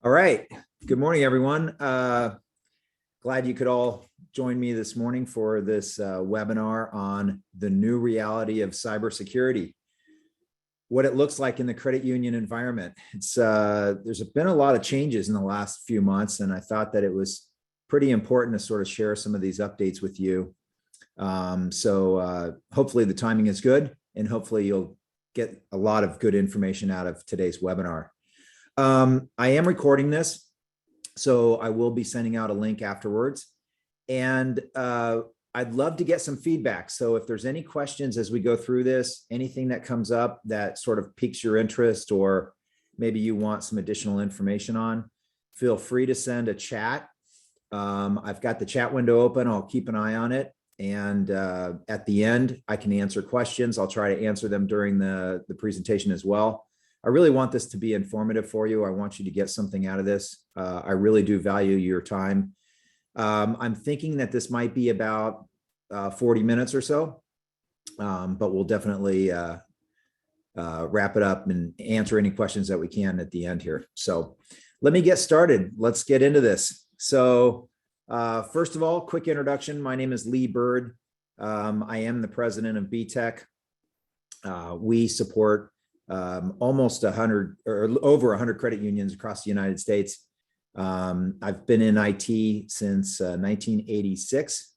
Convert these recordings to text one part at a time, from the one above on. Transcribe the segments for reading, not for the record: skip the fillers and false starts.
All right. Good morning, everyone. Glad you could all join me this morning for this webinar on the new reality of cybersecurity, what it looks like in the credit union environment. There's been a lot of changes in the last few months, and I thought that it was pretty important to sort of share some of these updates with you. Hopefully the timing is good, and hopefully you'll get a lot of good information out of today's webinar. I am recording this, so I will be sending out a link afterwards. And I'd love to get some feedback. So if there's any questions as we go through this, anything that comes up that sort of piques your interest, or maybe you want some additional information on, feel free to send a chat. I've got the chat window open. I'll keep an eye on it. And at the end, I can answer questions. I'll try to answer them during the presentation as well. I really want this to be informative for you. I want you to get something out of this. I really do value your time. I'm thinking that this might be about 40 minutes or so, but we'll definitely wrap it up and answer any questions that we can at the end here. So let me get started. Let's get into this. So first of all, quick introduction. My name is Lee Bird. I am the president of Btech. We support almost 100 or over 100 credit unions across the United States. I've been in IT since 1986,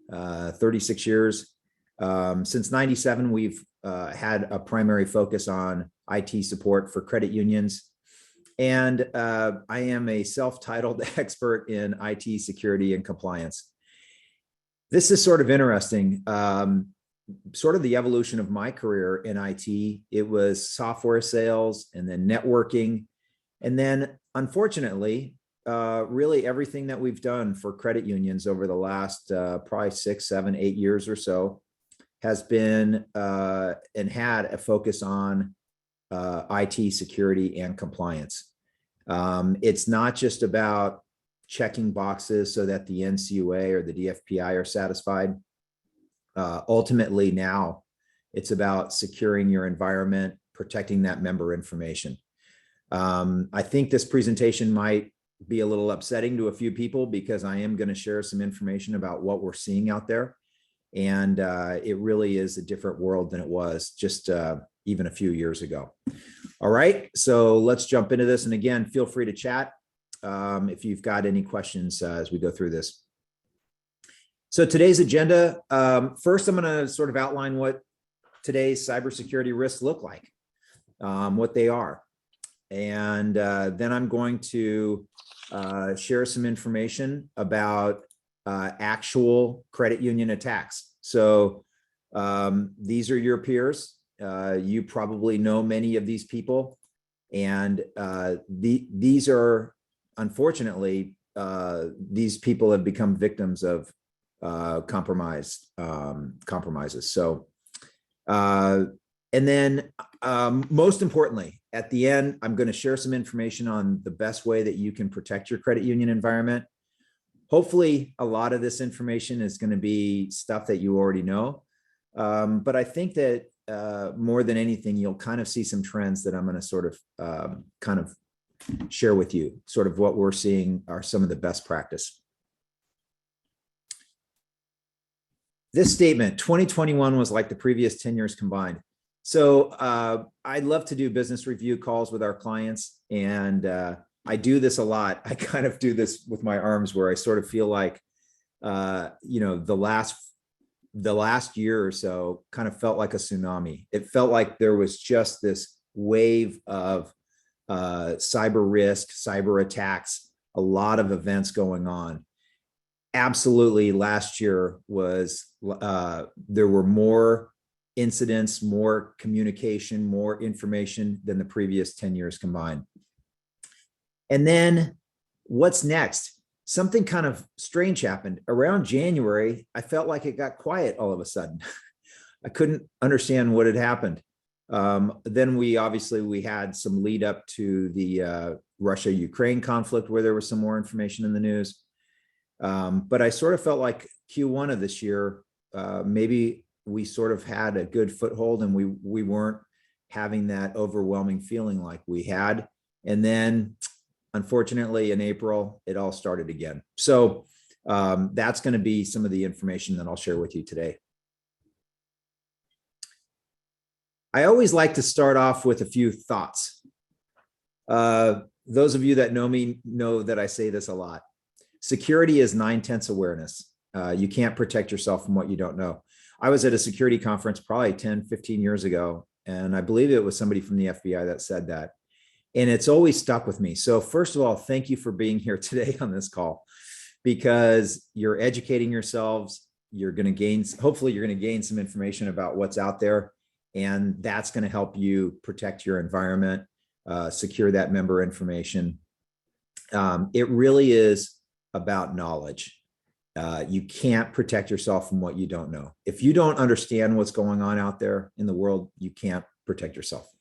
36 years. Since 97, we've had a primary focus on IT support for credit unions. And I am a self-titled expert in IT security and compliance. This is sort of interesting. Sort of the evolution of my career in IT. It was software sales and then networking. And then unfortunately, really everything that we've done for credit unions over the last probably 6, 7, 8 years or so has been and had a focus on IT security and compliance. It's not just about checking boxes so that the NCUA or the DFPI are satisfied. Ultimately now it's about securing your environment, protecting that member information. I think this presentation might be a little upsetting to a few people because I am going to share some information about what we're seeing out there. And it really is a different world than it was just even a few years ago. All right, so let's jump into this. And again, feel free to chat if you've got any questions as we go through this. So today's agenda, first I'm going to sort of outline what today's cybersecurity risks look like, what they are. And then I'm going to share some information about actual credit union attacks. So these are your peers. You probably know many of these people. And these are, unfortunately, these people have become victims of compromises. So, and then most importantly, at the end, I'm going to share some information on the best way that you can protect your credit union environment. Hopefully, a lot of this information is going to be stuff that you already know. But I think that more than anything, you'll kind of see some trends that I'm going to sort of kind of share with you. Sort of what we're seeing are some of the best practice. This statement, 2021 was like the previous 10 years combined. So I love to do business review calls with our clients, and I do this a lot. I kind of do this with my arms where I sort of feel like, you know, the last year or so kind of felt like a tsunami. It felt like there was just this wave of cyber risk, cyber attacks, a lot of events going on. Absolutely, last year was, there were more incidents, more communication, more information than the previous 10 years combined. And then what's next? Something kind of strange happened. Around January, I felt like it got quiet all of a sudden. I couldn't understand what had happened. Then we had some lead up to the Russia-Ukraine conflict where there was some more information in the news. But I sort of felt like Q1 of this year, maybe we sort of had a good foothold and we weren't having that overwhelming feeling like we had. And then unfortunately, in April, it all started again. So that's going to be some of the information that I'll share with you today. I always like to start off with a few thoughts. Those of you that know me know that I say this a lot. Security is 9/10 awareness. You can't protect yourself from what you don't know. I was at a security conference probably 10, 15 years ago, and I believe it was somebody from the FBI that said that. And it's always stuck with me. So first of all, thank you for being here today on this call, because you're educating yourselves. You're going to gain, hopefully you're going to gain some information about what's out there, and that's going to help you protect your environment, secure that member information. It really is about knowledge. You can't protect yourself from what you don't know. If you don't understand what's going on out there in the world, you can't protect yourself.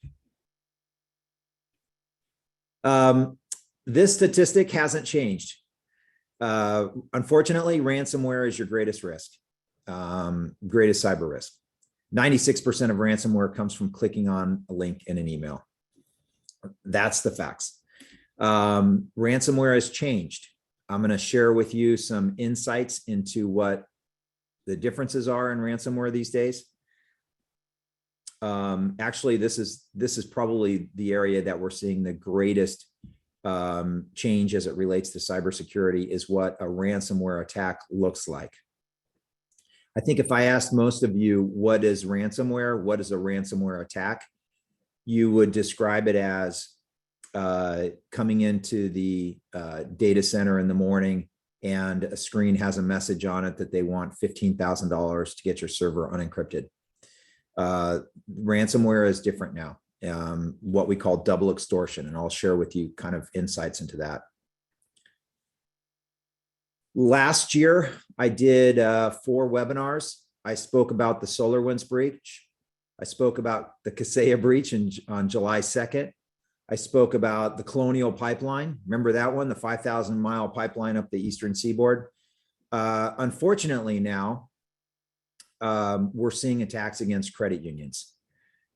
This statistic hasn't changed. Unfortunately, ransomware is your greatest risk, greatest cyber risk. 96% of ransomware comes from clicking on a link in an email. That's the facts. Ransomware has changed. I'm going to share with you some insights into what the differences are in ransomware these days. Actually, this is probably the area that we're seeing the greatest change as it relates to cybersecurity, is what a ransomware attack looks like. I think if I asked most of you, what is ransomware? What is a ransomware attack? You would describe it as coming into the data center in the morning, and a screen has a message on it that they want $15,000 to get your server unencrypted. Ransomware is different now, what we call double extortion, and I'll share with you kind of insights into that. Last year, I did 4 webinars. I spoke about the SolarWinds breach. I spoke about the Kaseya breach on July 2nd. I spoke about the Colonial Pipeline. Remember that one, the 5,000-mile pipeline up the eastern seaboard? Unfortunately now, we're seeing attacks against credit unions.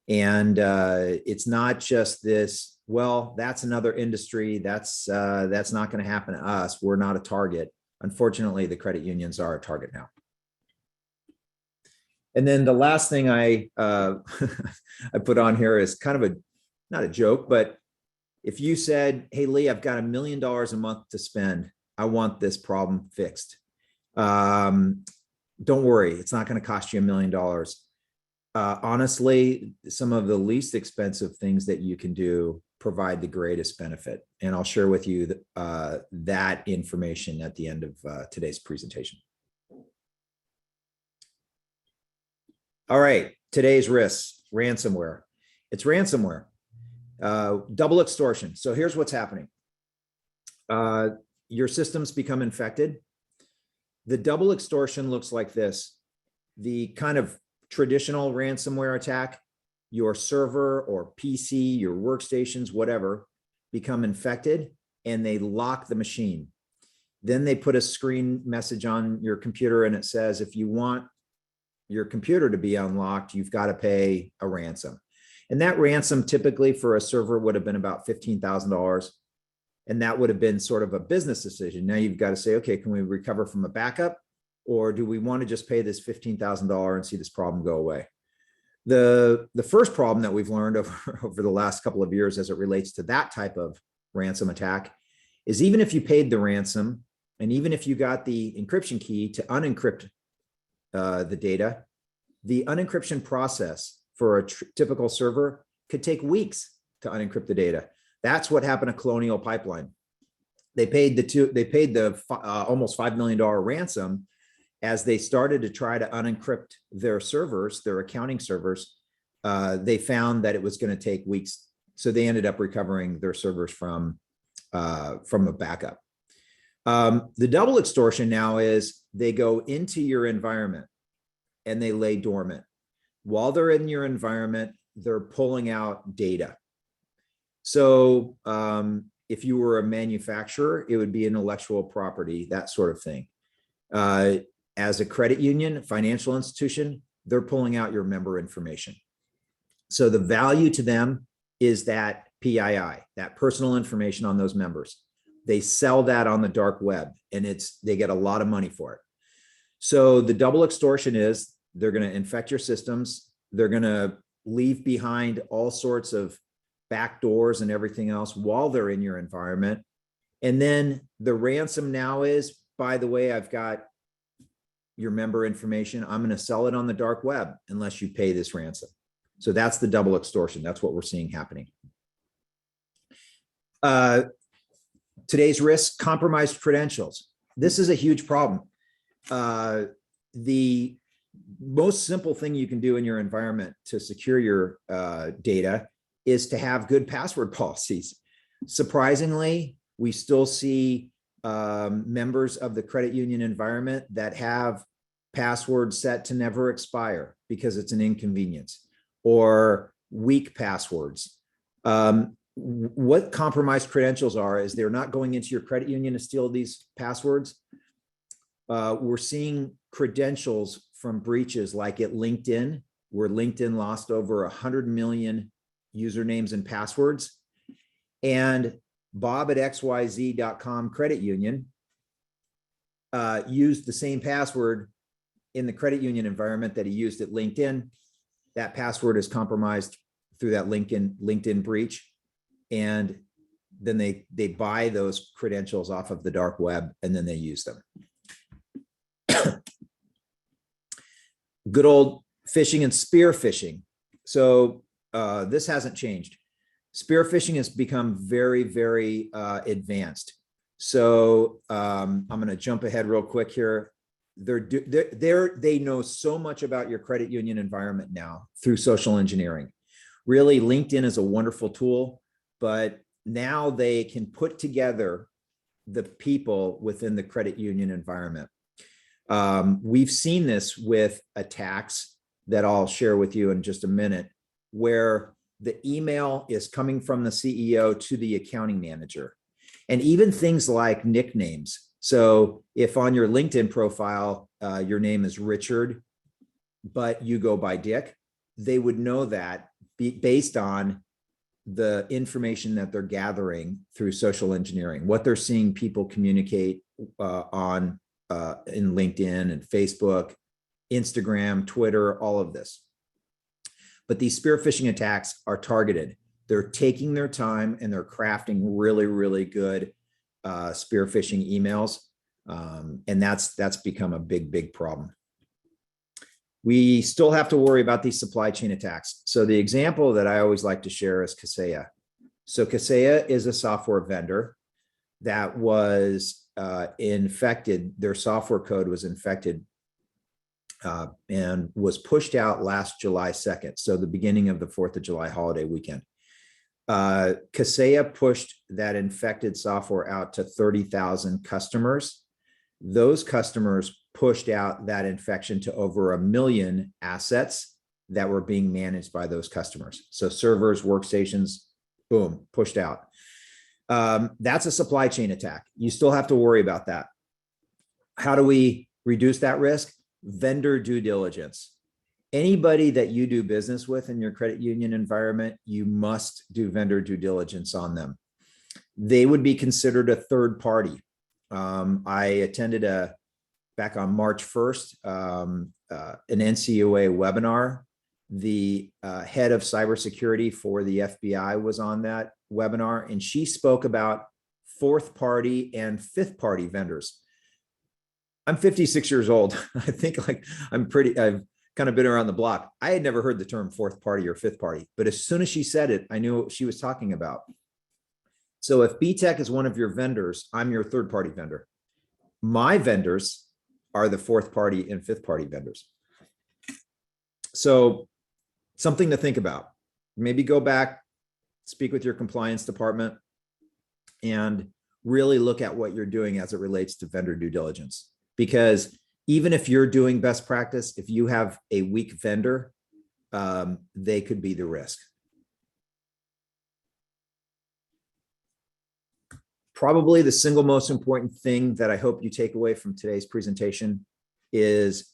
And it's not just this, well, that's another industry, that's not going to happen to us, we're not a target. Unfortunately, the credit unions are a target now. And then the last thing I put on here is kind of not a joke, but if you said, hey, Lee, I've got $1 million a month to spend, I want this problem fixed. Don't worry, it's not going to cost you $1 million. Honestly, some of the least expensive things that you can do provide the greatest benefit. And I'll share with you that information at the end of today's presentation. All right, today's risks, ransomware. It's ransomware, double extortion. So here's what's happening. Your systems become infected. The double extortion looks like this. The kind of traditional ransomware attack, your server or PC, your workstations, whatever, become infected and they lock the machine. Then they put a screen message on your computer and it says, if you want your computer to be unlocked, you've got to pay a ransom. And that ransom typically for a server would have been about $15,000. And that would have been sort of a business decision. Now you've got to say, okay, can we recover from a backup? Or do we want to just pay this $15,000 and see this problem go away? The first problem that we've learned over the last couple of years as it relates to that type of ransom attack is even if you paid the ransom, and even if you got the encryption key to unencrypt the data, the unencryption process for a typical server could take weeks to unencrypt the data. That's what happened to Colonial Pipeline. They paid the almost $5 million ransom as they started to try to unencrypt their servers, their accounting servers. They found that it was going to take weeks, so they ended up recovering their servers from a backup. The double extortion now is they go into your environment and they lay dormant. While they're in your environment, they're pulling out data. So if you were a manufacturer, it would be intellectual property, that sort of thing. As a credit union, financial institution, they're pulling out your member information. So the value to them is that PII, that personal information on those members. They sell that on the dark web, and they get a lot of money for it. So the double extortion is they're going to infect your systems. They're going to leave behind all sorts of backdoors and everything else while they're in your environment. And then the ransom now is, by the way, I've got your member information. I'm going to sell it on the dark web unless you pay this ransom. So that's the double extortion. That's what we're seeing happening. Today's risk, compromised credentials. This is a huge problem. The most simple thing you can do in your environment to secure your data is to have good password policies. Surprisingly, we still see members of the credit union environment that have passwords set to never expire because it's an inconvenience, or weak passwords. What compromised credentials are is they're not going into your credit union to steal these passwords. We're seeing credentials from breaches like at LinkedIn, where LinkedIn lost over 100 million usernames and passwords. And Bob at xyz.com credit union used the same password in the credit union environment that he used at LinkedIn. That password is compromised through that LinkedIn breach. And then they buy those credentials off of the dark web, and then they use them. Good old phishing and spear phishing. So this hasn't changed. Spear phishing has become very, very advanced. So I'm going to jump ahead real quick here. They know so much about your credit union environment now through social engineering. Really, LinkedIn is a wonderful tool, but now they can put together the people within the credit union environment. We've seen this with attacks that I'll share with you in just a minute, where the email is coming from the CEO to the accounting manager, and even things like nicknames. So if on your LinkedIn profile, your name is Richard, but you go by Dick, they would know that based on the information that they're gathering through social engineering, what they're seeing people communicate in LinkedIn and Facebook, Instagram, Twitter, all of this. But these spear phishing attacks are targeted. They're taking their time and they're crafting really, really good spear phishing emails. And that's become a big, big problem. We still have to worry about these supply chain attacks. So the example that I always like to share is Kaseya. So Kaseya is a software vendor that was infected. Their software code was infected and was pushed out last July 2nd. So the beginning of the 4th of July holiday weekend. Kaseya pushed that infected software out to 30,000 customers. Those customers pushed out that infection to over 1 million assets that were being managed by those customers. So servers, workstations, boom, pushed out. That's a supply chain attack. You still have to worry about that. How do we reduce that risk? Vendor due diligence. Anybody that you do business with in your credit union environment, you must do vendor due diligence on them. They would be considered a third party. I attended back on March 1st, an NCUA webinar. The head of cybersecurity for the FBI was on that webinar, and she spoke about fourth party and fifth party vendors. I'm 56 years old. I think I've kind of been around the block. I had never heard the term fourth party or fifth party, but as soon as she said it, I knew what she was talking about. So if Btech is one of your vendors, I'm your third party vendor. My vendors are the fourth party and fifth party vendors. So something to think about. Maybe go back, speak with your compliance department, and really look at what you're doing as it relates to vendor due diligence. Because even if you're doing best practice, if you have a weak vendor, they could be the risk. Probably the single most important thing that I hope you take away from today's presentation is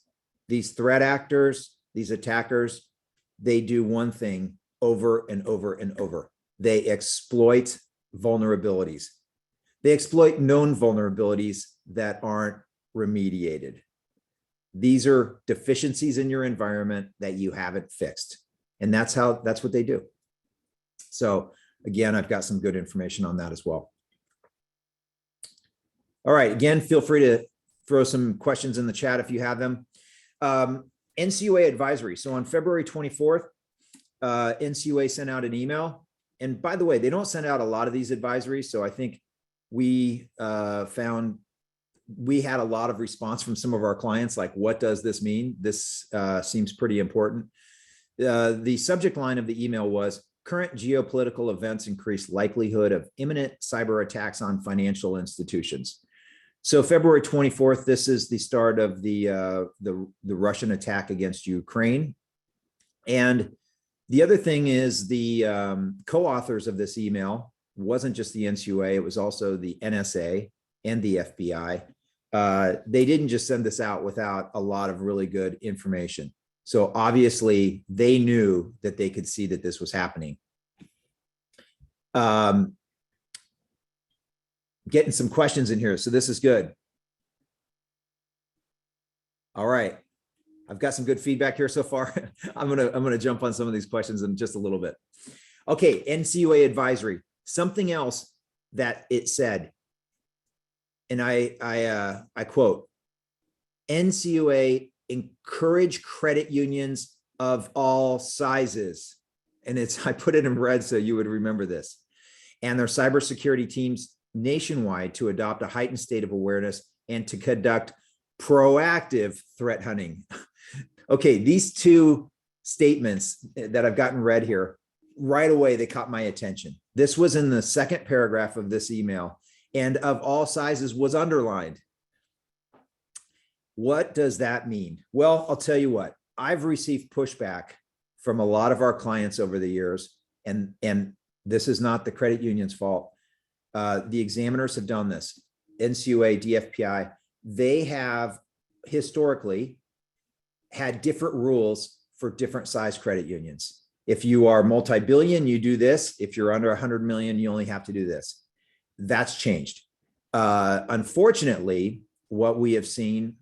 these threat actors, these attackers, they do one thing over and over and over. They exploit vulnerabilities. They exploit known vulnerabilities that aren't remediated. These are deficiencies in your environment that you haven't fixed. And that's what they do. So again, I've got some good information on that as well. All right, again, feel free to throw some questions in the chat if you have them. NCUA Advisory. So on February 24th, NCUA sent out an email. And by the way, they don't send out a lot of these advisories. So I think we found we had a lot of response from some of our clients, like, what does this mean? This seems pretty important. The subject line of the email was, current geopolitical events increase likelihood of imminent cyber attacks on financial institutions. So February 24th, this is the start of the Russian attack against Ukraine. And the other thing is the co-authors of this email wasn't just the NCUA, it was also the NSA and the FBI. They didn't just send this out without a lot of really good information. So obviously they knew that they could see that this was happening. Getting some questions in here, so this is good. All right, I've got some good feedback here so far. I'm gonna jump on some of these questions in just a little bit. Okay, NCUA Advisory. Something else that it said, and I quote, NCUA encourage credit unions of all sizes. And I put it in red so you would remember this. And their cybersecurity teams nationwide to adopt a heightened state of awareness and to conduct proactive threat hunting. Okay, these two statements that I've gotten read here, right away, they caught my attention. This was in the second paragraph of this email, and of all sizes was underlined. What does that mean? Well, I'll tell you what, I've received pushback from a lot of our clients over the years, and this is not the credit union's fault. The examiners have done this. NCUA, DFPI, they have historically had different rules for different size credit unions. If you are multi-billion, you do this. If you're under 100 million, you only have to do this. That's changed. Unfortunately, what we have seen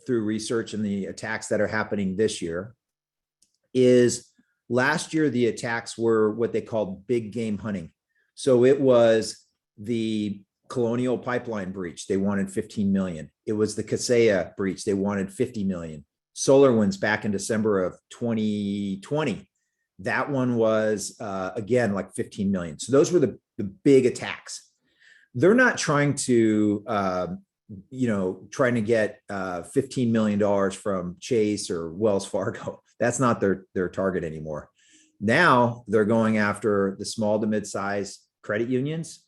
through research and the attacks that are happening this year is last year, the attacks were what they called big game hunting. So it was the Colonial Pipeline breach. They wanted 15 million. It was the Kaseya breach. They wanted 50 million. SolarWinds back in December of 2020. That one was, again, like 15 million. So those were the big attacks. They're not trying to, trying to get $15 million from Chase or Wells Fargo. That's not their target anymore. Now they're going after the small to mid-size credit unions,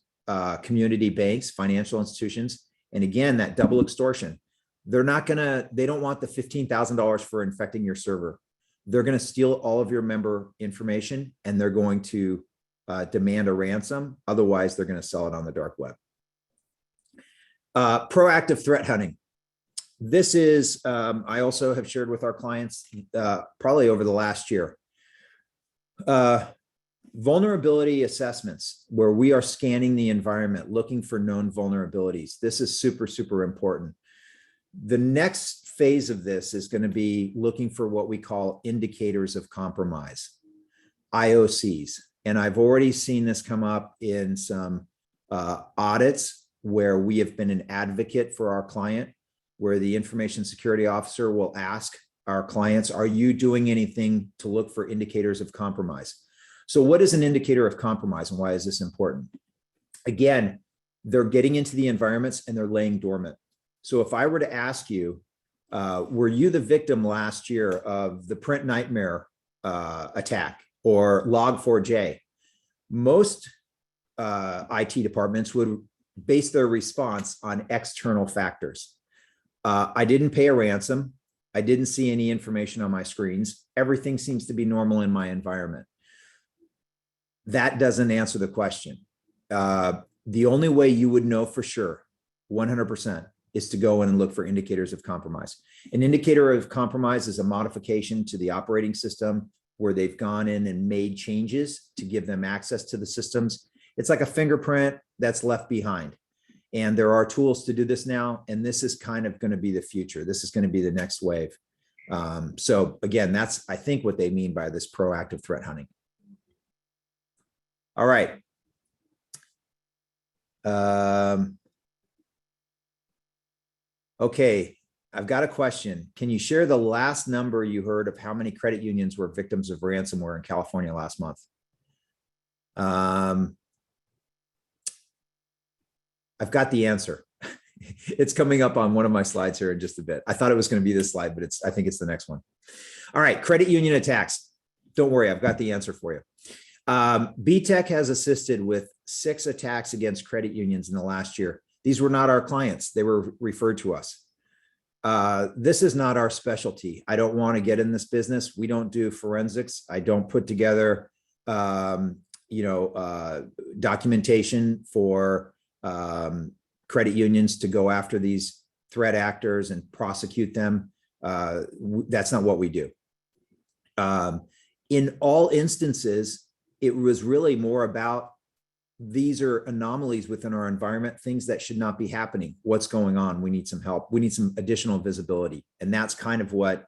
community banks, financial institutions. And again, that double extortion. They don't want the $15,000 for infecting your server. They're going to steal all of your member information, and they're going to demand a ransom. Otherwise, they're going to sell it on the dark web. Proactive threat hunting. This is, I also have shared with our clients probably over the last year. Vulnerability assessments, where we are scanning the environment, looking for known vulnerabilities. This is super, super important. The next phase of this is going to be looking for what we call indicators of compromise, IOCs. And I've already seen this come up in some audits where we have been an advocate for our client, where the information security officer will ask our clients, are you doing anything to look for indicators of compromise? So what is an indicator of compromise, and why is this important? Again, they're getting into the environments and they're laying dormant. So if I were to ask you, were you the victim last year of the Print Nightmare attack or Log4j? Most IT departments would base their response on external factors. I didn't pay a ransom. I didn't see any information on my screens. Everything seems to be normal in my environment. That doesn't answer the question. The only way you would know for sure, 100%, is to go in and look for indicators of compromise. An indicator of compromise is a modification to the operating system where they've gone in and made changes to give them access to the systems. It's like a fingerprint that's left behind. And there are tools to do this now. And this is kind of going to be the future. This is going to be the next wave. So again, that's, I think, what they mean by this proactive threat hunting. All right. Okay, I've got a question. Can you share the last number you heard of how many credit unions were victims of ransomware in California last month? I've got the answer. It's coming up on one of my slides here in just a bit. I thought it was going to be this slide, but I think it's the next one. All right, credit union attacks. Don't worry, I've got the answer for you. Btech has assisted with 6 attacks against credit unions in the last year. These were not our clients. They were referred to us. This is not our specialty. I don't want to get in this business. We don't do forensics. I don't put together, documentation for credit unions to go after these threat actors and prosecute them. That's not what we do. In all instances, it was really more about, these are anomalies within our environment, things that should not be happening. What's going on? We need some help. We need some additional visibility. And that's kind of what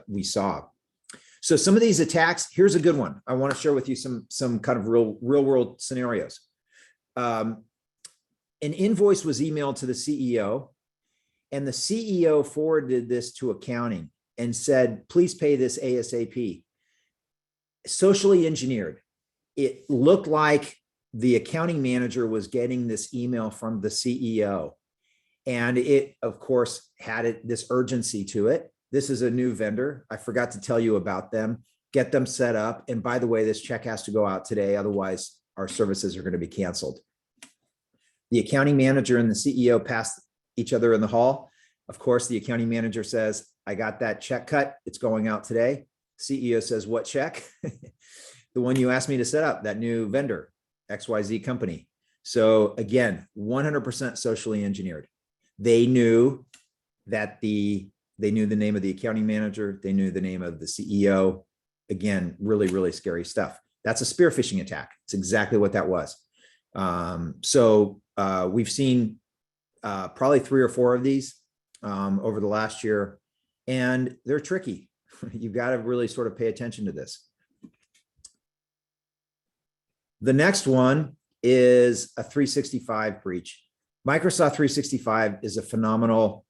we saw. So some of these attacks, here's a good one. I want to share with you some kind of real world scenarios. An invoice was emailed to the CEO, and the CEO forwarded this to accounting and said, please pay this ASAP. Socially engineered. It looked like the accounting manager was getting this email from the CEO. And it, of course, had this urgency to it. This is a new vendor. I forgot to tell you about them. Get them set up. And by the way, this check has to go out today. Otherwise, our services are going to be canceled. The accounting manager and the CEO passed each other in the hall. Of course, the accounting manager says, I got that check cut. It's going out today. CEO says, what check? The one you asked me to set up, that new vendor, XYZ company. So again, 100% socially engineered. They knew that they knew the name of the accounting manager. They knew the name of the CEO. Again, really, really scary stuff. That's a spear phishing attack. It's exactly what that was. We've seen probably 3 or 4 of these over the last year, and they're tricky. You've got to really sort of pay attention to this. The next one is a 365 breach. Microsoft 365 is a phenomenal,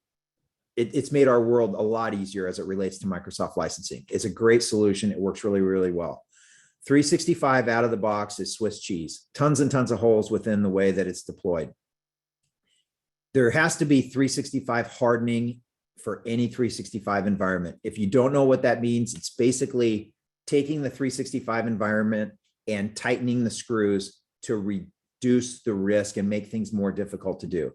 it's made our world a lot easier as it relates to Microsoft licensing. It's a great solution. It works really, really well. 365 out of the box is Swiss cheese, tons and tons of holes within the way that it's deployed. There has to be 365 hardening for any 365 environment. If you don't know what that means, it's basically taking the 365 environment and tightening the screws to reduce the risk and make things more difficult to do.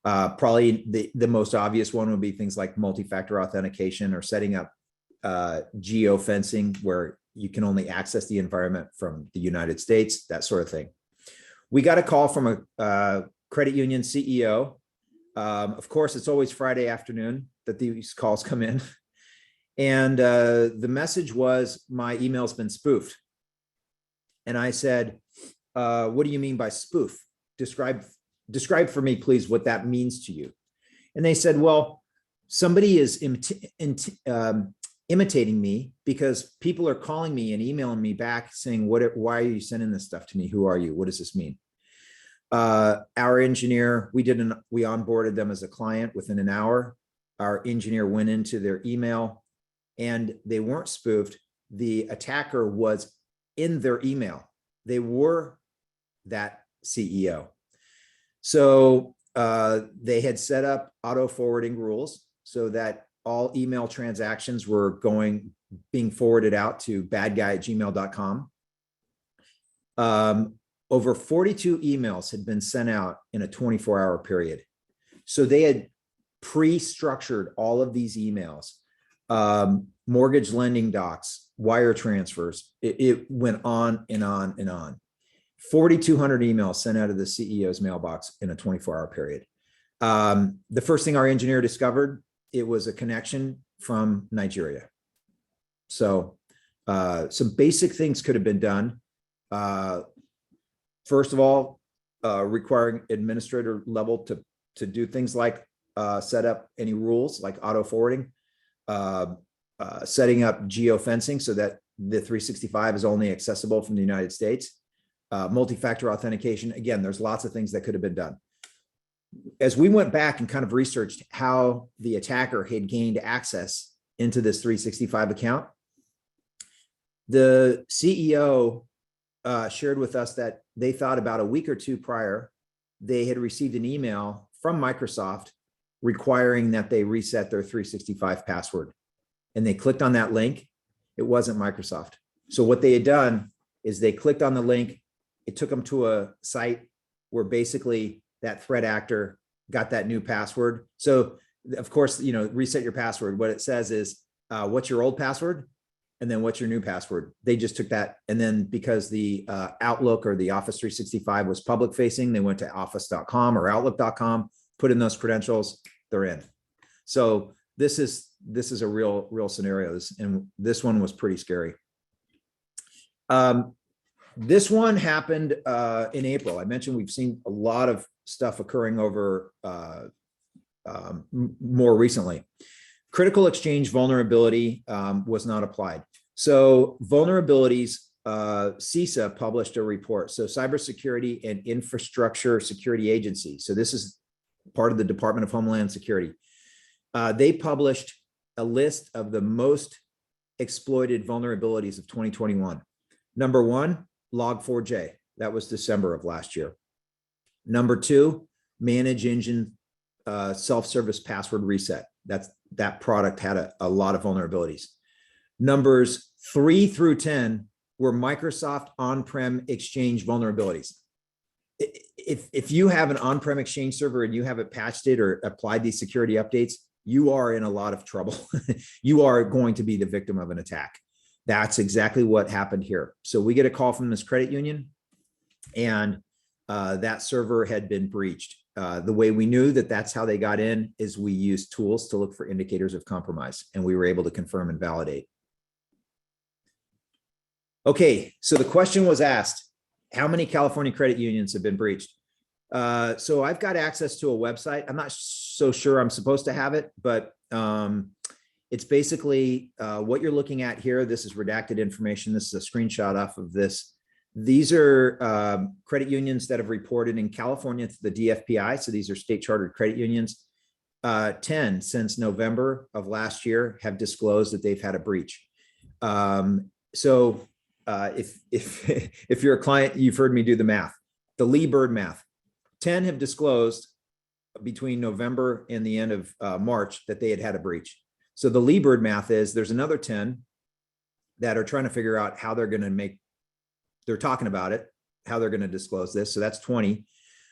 Probably the most obvious one would be things like multi-factor authentication or setting up geofencing where you can only access the environment from the United States, that sort of thing. We got a call from a credit union CEO. Of course, it's always Friday afternoon that these calls come in. And the message was, my email's been spoofed. And I said, what do you mean by spoof? Describe for me, please, what that means to you. And they said, well, somebody is imitating me because people are calling me and emailing me back saying, why are you sending this stuff to me? Who are you? What does this mean? Our engineer, we onboarded them as a client within an hour. Our engineer went into their email and they weren't spoofed. The attacker was in their email. They were that CEO. So they had set up auto forwarding rules so that all email transactions were being forwarded out to badguy@gmail.com. Over 42 emails had been sent out in a 24-hour period. So they had pre-structured all of these emails, mortgage lending docs, wire transfers. It went on and on and on. 4,200 emails sent out of the CEO's mailbox in a 24-hour period. The first thing our engineer discovered, it was a connection from Nigeria. So some basic things could have been done. First of all, requiring administrator level to do things like set up any rules like auto forwarding, setting up geofencing so that the 365 is only accessible from the United States, multi-factor authentication. Again, there's lots of things that could have been done. As we went back and kind of researched how the attacker had gained access into this 365 account, the CEO shared with us that they thought about a week or two prior, they had received an email from Microsoft requiring that they reset their 365 password. And they clicked on that link. It wasn't Microsoft. So what they had done is they clicked on the link. It took them to a site where basically that threat actor got that new password. So of course, reset your password. What it says is, what's your old password? And then what's your new password? They just took that. And then because the Outlook or the Office 365 was public facing, they went to office.com or outlook.com, put in those credentials, they're in. So this is a real scenario. And this one was pretty scary. This one happened in April. I mentioned we've seen a lot of stuff occurring over more recently. Critical exchange vulnerability was not applied. So vulnerabilities, CISA published a report. So Cybersecurity and Infrastructure Security Agency. So this is part of the Department of Homeland Security. They published a list of the most exploited vulnerabilities of 2021. Number one, Log4j. That was December of last year. Number two, Manage Engine self-service password reset. That product had a lot of vulnerabilities. Numbers 3 through 10 were Microsoft on-prem Exchange vulnerabilities. If you have an on-prem Exchange server and you haven't patched it or applied these security updates, you are in a lot of trouble. You are going to be the victim of an attack. That's exactly what happened here. So we get a call from this credit union, and that server had been breached. The way we knew that that's how they got in is we used tools to look for indicators of compromise, and we were able to confirm and validate. Okay, so the question was asked, how many California credit unions have been breached? So I've got access to a website. I'm not so sure I'm supposed to have it, but it's basically what you're looking at here. This is redacted information. This is a screenshot off of this. These are credit unions that have reported in California to the DFPI. So these are state chartered credit unions. 10 since November of last year have disclosed that they've had a breach. If you're a client, you've heard me do the math, the Lee Bird math. 10 have disclosed between November and the end of March that they had a breach. So the Lee Bird math is there's another 10 that are trying to figure out how they're going to they're talking about it, how they're going to disclose this. So that's 20,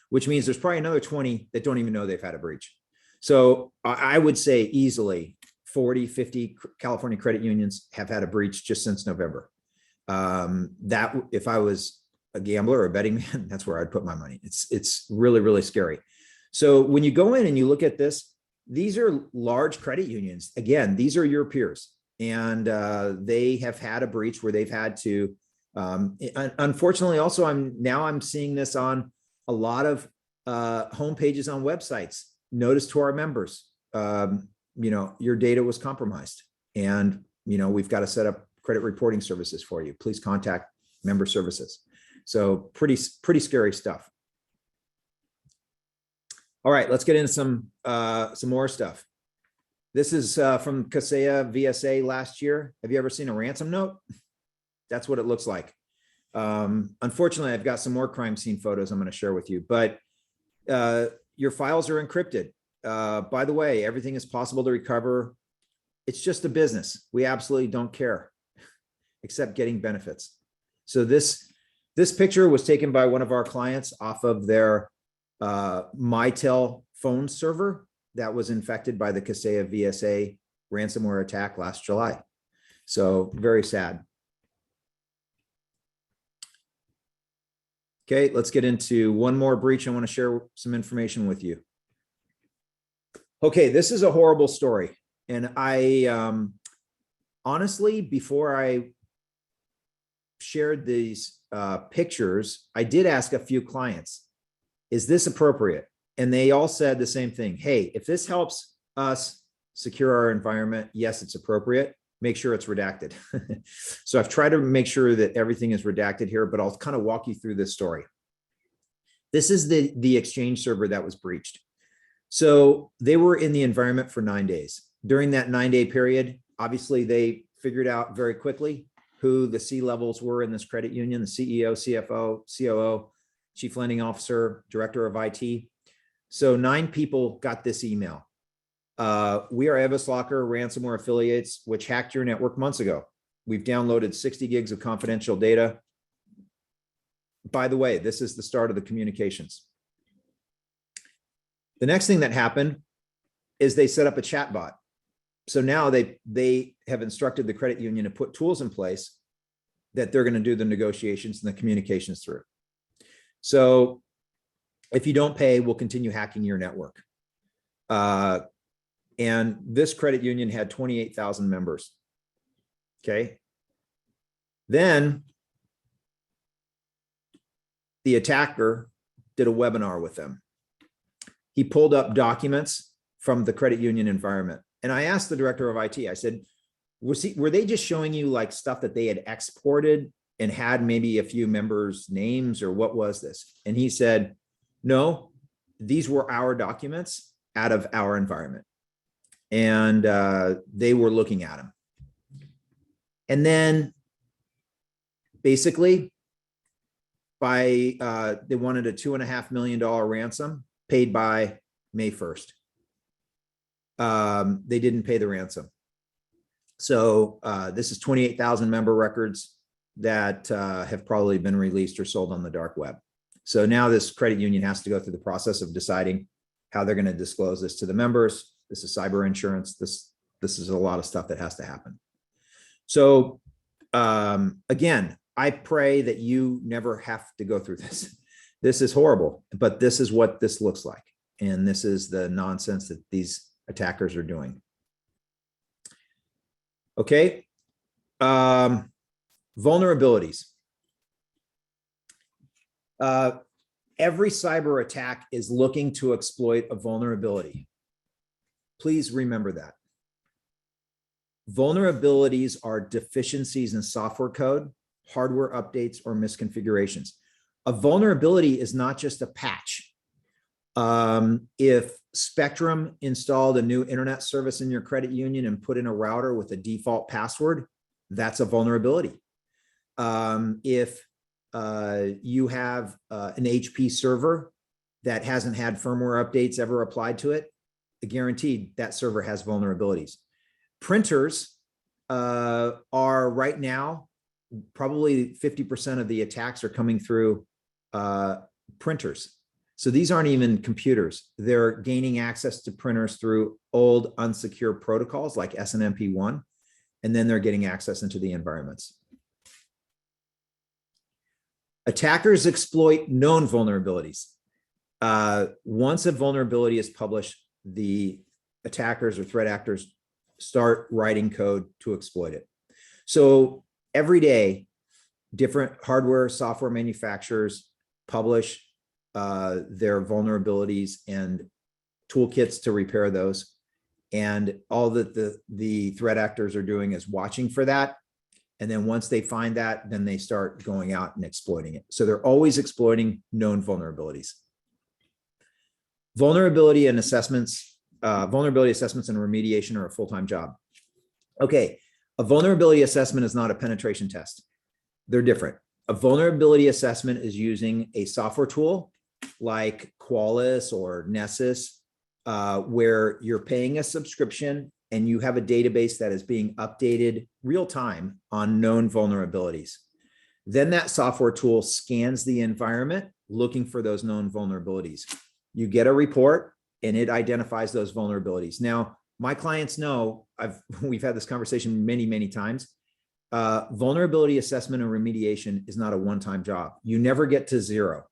which means there's probably another 20 that don't even know they've had a breach. So I would say easily 40, 50 California credit unions have had a breach just since November. That if I was a gambler or a betting man, that's where I'd put my money. It's really, really scary. So when you go in and you look at this, these are large credit unions. Again, these are your peers, and they have had a breach where they've had to, unfortunately, also I'm seeing this on a lot of homepages on websites. Notice to our members, your data was compromised, and we've got to set up credit reporting services for you. Please contact member services. So pretty scary stuff. All right, let's get into some more stuff. This is from Kaseya VSA last year. Have you ever seen a ransom note? That's what it looks like. Unfortunately, I've got some more crime scene photos I'm going to share with you, but your files are encrypted. By the way, everything is possible to recover. It's just a business. We absolutely don't care, except getting benefits. So this picture was taken by one of our clients off of their Mitel phone server that was infected by the Kaseya VSA ransomware attack last July. So very sad. Okay, let's get into one more breach. I want to share some information with you. Okay, this is a horrible story. And I honestly, before I shared these pictures, I did ask a few clients, is this appropriate? And they all said the same thing. Hey, if this helps us secure our environment, yes, it's appropriate. Make sure it's redacted. So I've tried to make sure that everything is redacted here, but I'll kind of walk you through this story. This is the Exchange server that was breached. So they were in the environment for 9 days. During that 9-day period, obviously they figured out very quickly who the C-levels were in this credit union, the CEO, CFO, COO, Chief Lending Officer, Director of IT. So 9 people got this email. We are Evoslocker ransomware affiliates, which hacked your network months ago. We've downloaded 60 gigs of confidential data. By the way, this is the start of the communications. The next thing that happened is they set up a chatbot. So now they have instructed the credit union to put tools in place that they're going to do the negotiations and the communications through. So if you don't pay, we'll continue hacking your network. And this credit union had 28,000 members. Okay. Then the attacker did a webinar with them. He pulled up documents from the credit union environment. And I asked the director of IT, I said, were they just showing you like stuff that they had exported and had maybe a few members' names, or what was this? And he said, no, these were our documents out of our environment. And they were looking at them. And then basically they wanted a $2.5 million ransom paid by May 1st. They didn't pay the ransom. So this is 28,000 member records that have probably been released or sold on the dark web. So now this credit union has to go through the process of deciding how they're going to disclose this to the members. This is cyber insurance. This is a lot of stuff that has to happen. So again, I pray that you never have to go through this. This is horrible, but this is what this looks like. And this is the nonsense that these attackers are doing. Okay. Vulnerabilities. Every cyber attack is looking to exploit a vulnerability. Please remember that. Vulnerabilities are deficiencies in software code, hardware updates, or misconfigurations. A vulnerability is not just a patch. If Spectrum installed a new internet service in your credit union and put in a router with a default password, that's a vulnerability. If you have an HP server that hasn't had firmware updates ever applied to it, guaranteed that server has vulnerabilities. Printers are right now, probably 50% of the attacks are coming through printers. So these aren't even computers. They're gaining access to printers through old unsecure protocols like SNMP1, and then they're getting access into the environments. Attackers exploit known vulnerabilities. Once a vulnerability is published, the attackers or threat actors start writing code to exploit it. So every day, different hardware, software manufacturers publish their vulnerabilities and toolkits to repair those. And all that the threat actors are doing is watching for that. And then once they find that, then they start going out and exploiting it. So they're always exploiting known vulnerabilities. Vulnerability assessments and remediation are a full-time job. Okay, a vulnerability assessment is not a penetration test. They're different. A vulnerability assessment is using a software tool like Qualys or Nessus, where you're paying a subscription and you have a database that is being updated real time on known vulnerabilities. Then that software tool scans the environment looking for those known vulnerabilities. You get a report and it identifies those vulnerabilities. Now, my clients know, we've had this conversation many, many times. Vulnerability assessment and remediation is not a one-time job. You never get to zero,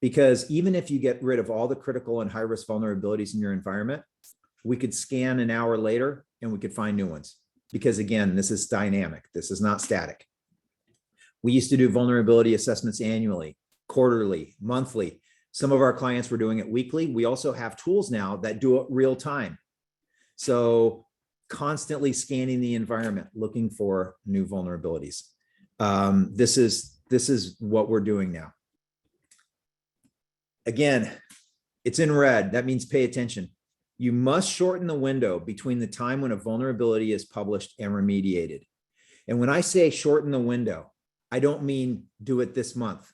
because even if you get rid of all the critical and high-risk vulnerabilities in your environment, we could scan an hour later and we could find new ones. Because again, this is dynamic. This is not static. We used to do vulnerability assessments annually, quarterly, monthly. Some of our clients were doing it weekly. We also have tools now that do it real time. So constantly scanning the environment, looking for new vulnerabilities. This is what we're doing now. Again, it's in red. That means pay attention. You must shorten the window between the time when a vulnerability is published and remediated. And when I say shorten the window, I don't mean do it this month.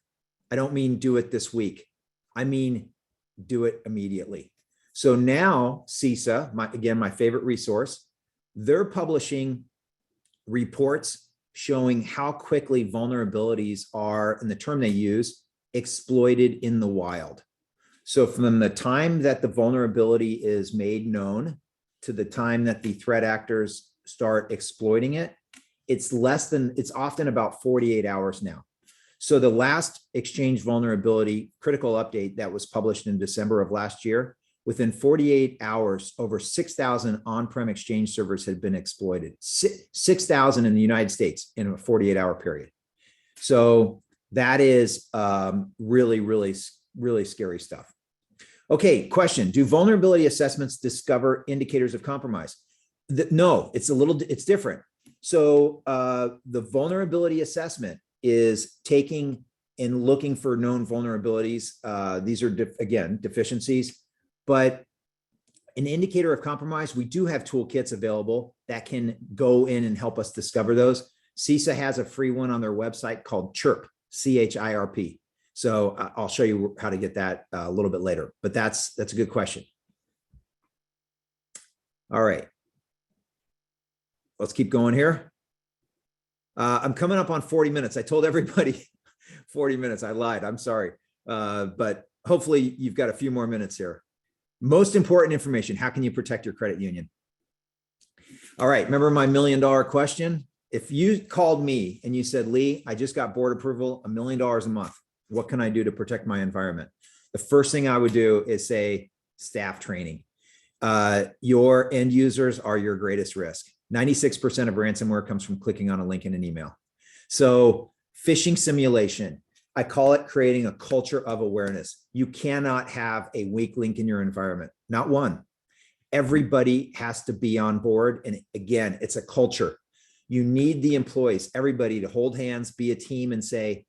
I don't mean do it this week. I mean do it immediately. So now CISA, again, my favorite resource, they're publishing reports showing how quickly vulnerabilities are, and the term they use, exploited in the wild. So from the time that the vulnerability is made known to the time that the threat actors start exploiting it, it's often about 48 hours now. So the last Exchange vulnerability critical update that was published in December of last year, within 48 hours, over 6,000 on-prem Exchange servers had been exploited, 6,000 in the United States in a 48-hour period. So that is really, really, really scary stuff. Okay, question. Do vulnerability assessments discover indicators of compromise? No, it's different. So the vulnerability assessment is taking and looking for known vulnerabilities. These are, again, deficiencies, but an indicator of compromise, we do have toolkits available that can go in and help us discover those. CISA has a free one on their website called CHIRP, C-H-I-R-P. So I'll show you how to get that a little bit later, but that's a good question. All right. Let's keep going here. I'm coming up on 40 minutes. I told everybody 40 minutes. I lied. I'm sorry. But hopefully you've got a few more minutes here. Most important information. How can you protect your credit union? All right. Remember my $1 million question? If you called me and you said, Lee, I just got board approval, $1 million a month. What can I do to protect my environment? The first thing I would do is say staff training. Your end users are your greatest risk. 96% of ransomware comes from clicking on a link in an email. So phishing simulation, I call it creating a culture of awareness. You cannot have a weak link in your environment, not one. Everybody has to be on board. And again, it's a culture. You need the employees, everybody to hold hands, be a team and say,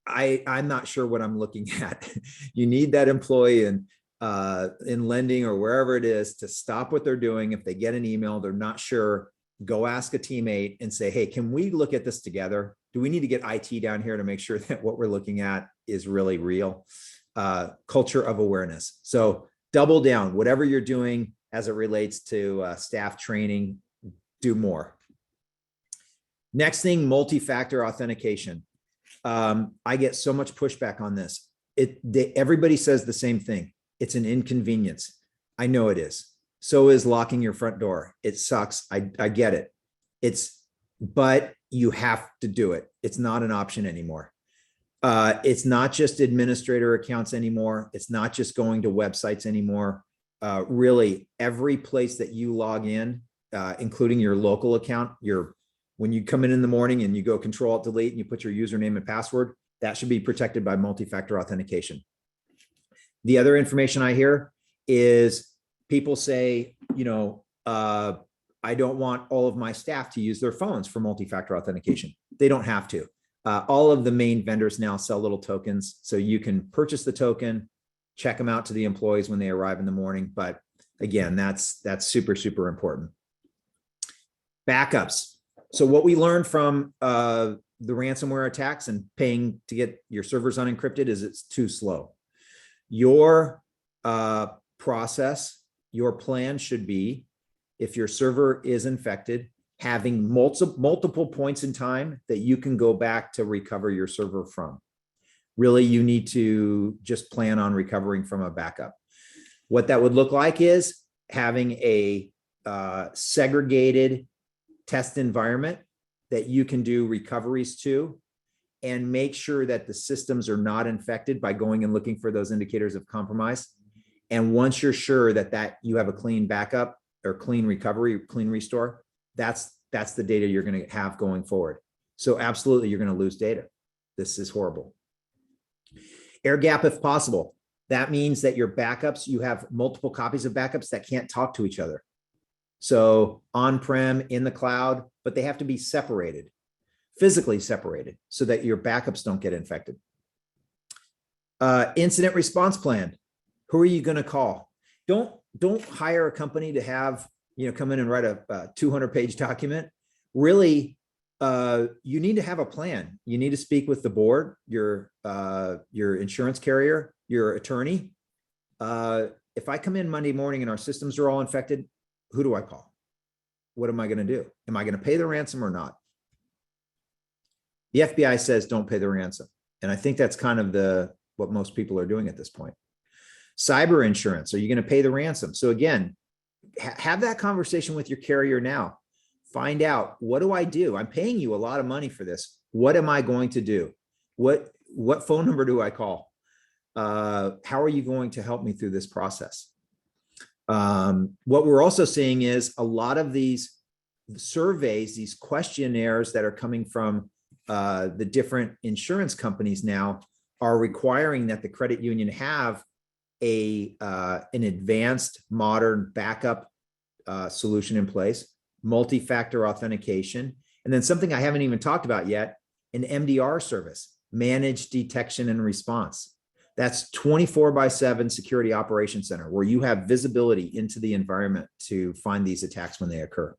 I'm not sure what I'm looking at. You need that employee in lending or wherever it is to stop what they're doing. If they get an email, they're not sure, go ask a teammate and say, hey, can we look at this together? Do we need to get IT down here to make sure that what we're looking at is really real? Culture of awareness. So double down, whatever you're doing as it relates to staff training, do more. Next thing, multi-factor authentication. I get so much pushback on this. Everybody says the same thing. It's an inconvenience. I know it is. So is locking your front door. It sucks. I get it. But you have to do it. It's not an option anymore. It's not just administrator accounts anymore. It's not just going to websites anymore. Really, every place that you log in, including your local account, when you come in the morning and you go Control-Alt-Delete and you put your username and password, that should be protected by multi-factor authentication. The other information I hear is people say, I don't want all of my staff to use their phones for multi-factor authentication. They don't have to. All of the main vendors now sell little tokens, so you can purchase the token, check them out to the employees when they arrive in the morning. But again, that's super, super important. Backups. So what we learned from the ransomware attacks and paying to get your servers unencrypted is it's too slow. Your process, your plan should be, if your server is infected, having multiple points in time that you can go back to recover your server from. Really, you need to just plan on recovering from a backup. What that would look like is having a segregated test environment that you can do recoveries to, and make sure that the systems are not infected by going and looking for those indicators of compromise. And once you're sure that you have a clean backup or clean recovery, clean restore, that's the data you're going to have going forward. So absolutely, you're going to lose data. This is horrible. Air gap if possible. That means that your backups, you have multiple copies of backups that can't talk to each other. So on-prem, in the cloud, but they have to be separated, physically separated, so that your backups don't get infected. Incident response plan. Who are you going to call? Don't hire a company to have, come in and write a 200-page document. Really, you need to have a plan. You need to speak with the board, your insurance carrier, your attorney. If I come in Monday morning and our systems are all infected, who do I call? What am I going to do? Am I going to pay the ransom or not? The FBI says don't pay the ransom. And I think that's kind of what most people are doing at this point. Cyber insurance, are you going to pay the ransom? So again, have that conversation with your carrier now. Find out, what do I do? I'm paying you a lot of money for this. What am I going to do? What phone number do I call? How are you going to help me through this process? What we're also seeing is a lot of these surveys, these questionnaires that are coming from the different insurance companies now are requiring that the credit union have an advanced modern backup solution in place, multi-factor authentication, and then something I haven't even talked about yet, an MDR service, managed detection and response. That's 24/7 security operations center, where you have visibility into the environment to find these attacks when they occur.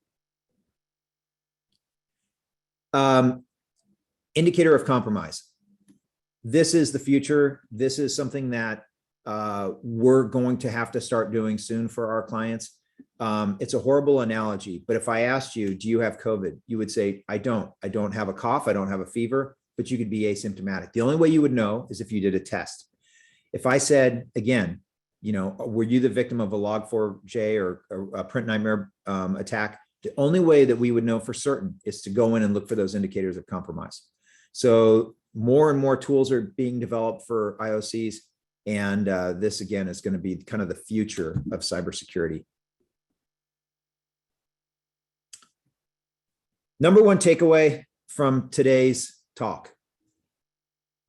Indicator of compromise. This is the future. This is something that we're going to have to start doing soon for our clients. It's a horrible analogy, but if I asked you, do you have COVID? You would say, I don't have a cough. I don't have a fever, but you could be asymptomatic. The only way you would know is if you did a test. If I said, again, were you the victim of a Log4j or a Print Nightmare attack? The only way that we would know for certain is to go in and look for those indicators of compromise. So more and more tools are being developed for IOCs. And this, again, is going to be kind of the future of cybersecurity. Number one takeaway from today's talk: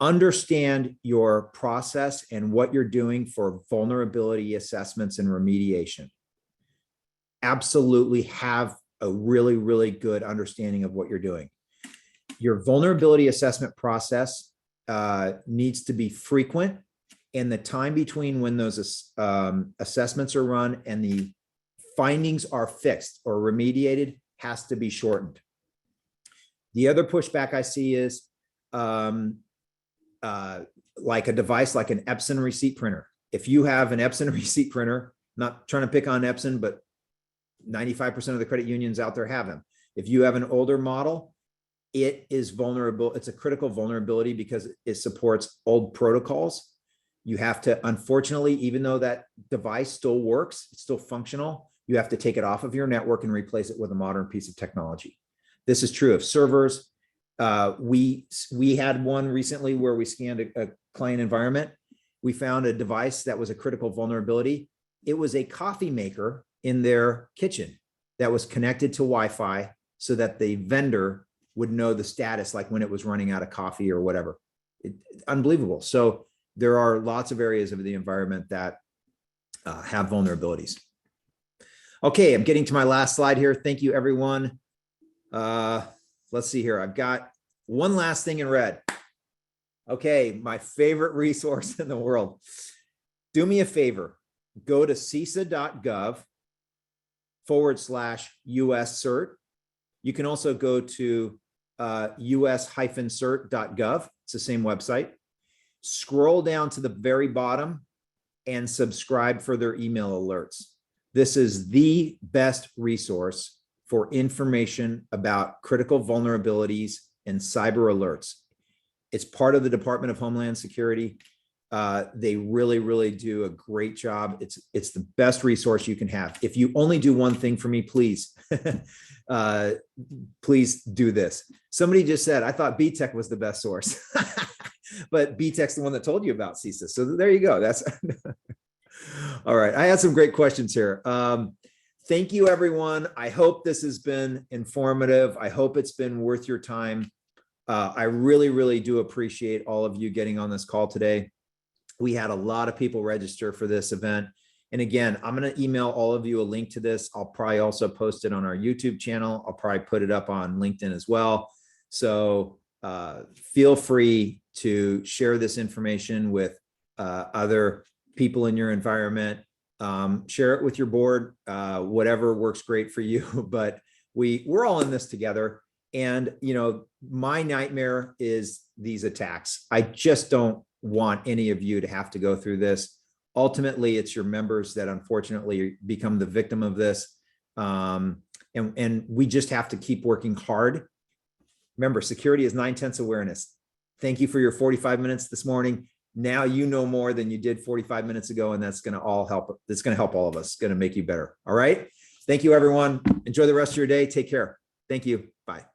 understand your process and what you're doing for vulnerability assessments and remediation. Absolutely have a really, really good understanding of what you're doing. Your vulnerability assessment process needs to be frequent, and the time between when those assessments are run and the findings are fixed or remediated has to be shortened. The other pushback I see is like a device like an Epson receipt printer. If you have an Epson receipt printer, not trying to pick on Epson, but 95% of the credit unions out there have them. If you have an older model, it is vulnerable. It's a critical vulnerability because it supports old protocols. You have to, unfortunately, even though that device still works, it's still functional, you have to take it off of your network and replace it with a modern piece of technology. This is true of servers. We had one recently where we scanned a client environment. We found a device that was a critical vulnerability. It was a coffee maker in their kitchen that was connected to Wi-Fi so that the vendor would know the status, like when it was running out of coffee or whatever. Unbelievable. So there are lots of areas of the environment that have vulnerabilities. Okay, I'm getting to my last slide here. Thank you, everyone. Let's see here. I've got one last thing in red. Okay, my favorite resource in the world. Do me a favor. Go to CISA.gov/US cert. You can also go to us-cert.gov. It's the same website. Scroll down to the very bottom and subscribe for their email alerts. This is the best resource for information about critical vulnerabilities and cyber alerts. It's part of the Department of Homeland Security. They really, really do a great job. It's the best resource you can have. If you only do one thing for me, please, please do this. Somebody just said, I thought Btech was the best source, but Btech's the one that told you about CISA. So there you go. That's all right. I had some great questions here. Thank you, everyone. I hope this has been informative. I hope it's been worth your time. I really, really do appreciate all of you getting on this call today. We had a lot of people register for this event. And again, I'm going to email all of you a link to this. I'll probably also post it on our YouTube channel. I'll probably put it up on LinkedIn as well. So feel free to share this information with other people in your environment. Share it with your board, whatever works great for you. But we're all in this together. And, you know, my nightmare is these attacks. I just don't want any of you to have to go through this. Ultimately, it's your members that unfortunately become the victim of this. And we just have to keep working hard. Remember, security is 9/10 awareness. Thank you for your 45 minutes this morning. Now you know more than you did 45 minutes ago, and that's going to all help. It's going to help all of us. It's going to make you better. All right. Thank you, everyone. Enjoy the rest of your day. Take care. Thank you. Bye.